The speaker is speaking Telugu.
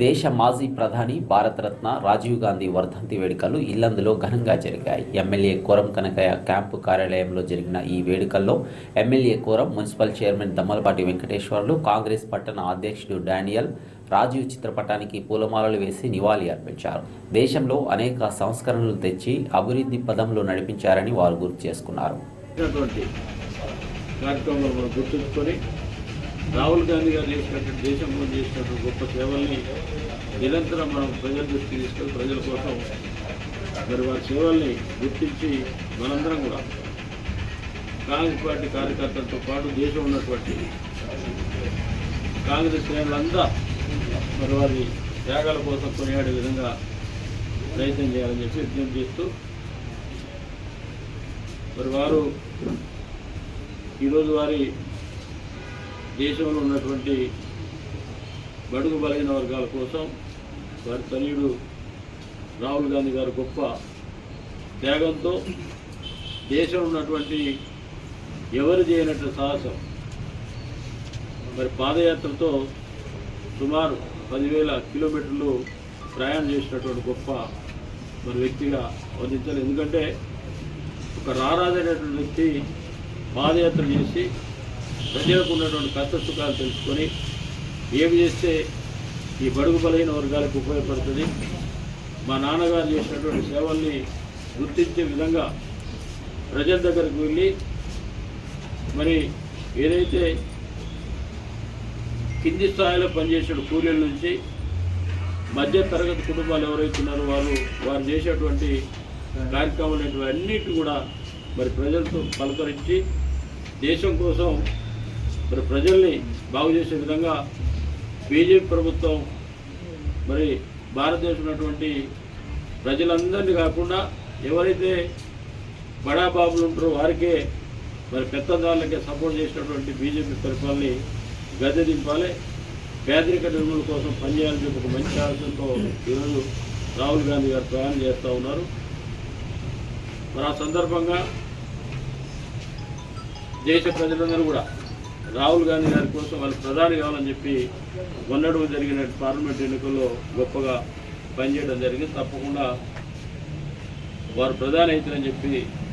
దేశ మాజీ ప్రధాని భారతరత్న రాజీవ్ గాంధీ వర్ధంతి వేడుకలు ఇల్లందులో ఘనంగా జరిగాయి. ఎమ్మెల్యే కోరం కనకయ్య క్యాంపు కార్యాలయంలో జరిగిన ఈ వేడుకల్లో MLA Koram, municipal chairman Dammalapati Venkateswarlu, Congress పట్టణ అధ్యక్షుడు డానియల్ రాజీవ్ చిత్రపటానికి పూలమాలలు వేసి నివాళి అర్పించారు. దేశంలో అనేక సంస్కరణలు తెచ్చి అభివృద్ధి పదంలో నడిపించారని వారు గుర్తు చేసుకున్నారు. రాహుల్ గాంధీ గారు చేసినటువంటి దేశంలో చేసినటువంటి గొప్ప సేవల్ని నిరంతరం మనం ప్రజల దృష్టికి తీసుకొని ప్రజల కోసం మరి వారి సేవల్ని గుర్తించి మనందరం కూడా కాంగ్రెస్ పార్టీ కార్యకర్తలతో పాటు దేశం ఉన్నటువంటి కాంగ్రెస్ శ్రేణులంతా మరి వారి త్యాగాల కోసం కొనియాడే విధంగా ప్రయత్నం చేయాలని చెప్పి విజ్ఞప్తి చేస్తూ మరి వారు ఈరోజు వారి దేశంలో ఉన్నటువంటి బడుగు బలైన వర్గాల కోసం వారి తనయుడు రాహుల్ గాంధీ గారు గొప్ప త్యాగంతో దేశంలో ఉన్నటువంటి ఎవరు చేయనట్టు సాహసం మరి పాదయాత్రతో సుమారు 10,000 కిలోమీటర్లు ప్రయాణం చేసినటువంటి గొప్ప మరి వ్యక్తిగా వర్ణించాలి. ఎందుకంటే ఒక రారాజైనటువంటి వ్యక్తి పాదయాత్ర చేసి ప్రజలకు ఉన్నటువంటి కష్ట సుఖాలు తెలుసుకొని ఏమి చేస్తే ఈ బడుగు బలహీన వర్గాలకు ఉపయోగపడుతుంది, మా నాన్నగారు చేసినటువంటి సేవల్ని గుర్తించే విధంగా ప్రజల దగ్గరకు వెళ్ళి మరి ఏదైతే కింది స్థాయిలో పనిచేసిన కూలీల నుంచి మధ్య తరగతి కుటుంబాలు ఎవరైతే ఉన్నారో వారు చేసేటువంటి కార్యక్రమాలు అన్నిటి కూడా మరి ప్రజలతో పలకరించి దేశం కోసం మరి ప్రజల్ని బాగు చేసే విధంగా బీజేపీ ప్రభుత్వం మరి భారతదేశం ఉన్నటువంటి ప్రజలందరినీ కాకుండా ఎవరైతే బడాబాబులు ఉంటారో వారికే మరి పెద్దదారులకే సపోర్ట్ చేసినటువంటి బీజేపీ పరిపాలనని గద్దె దింపాలి, పేదరిక నిర్మూలన కోసం పనిచేయాలని చెప్పి ఒక మంచి ఆలోచనతో ఈరోజు రాహుల్ గాంధీ గారు ప్రయాణం చేస్తూ ఉన్నారు. మరి ఆ సందర్భంగా దేశ ప్రజలందరూ కూడా రాహుల్ గాంధీ గారి కోసం వాళ్ళు ప్రధాని కావాలని చెప్పి మొన్నడు జరిగిన పార్లమెంట్ ఎన్నికల్లో గొప్పగా పనిచేయడం జరిగింది. తప్పకుండా వారు ప్రధాని అవుతారని చెప్పి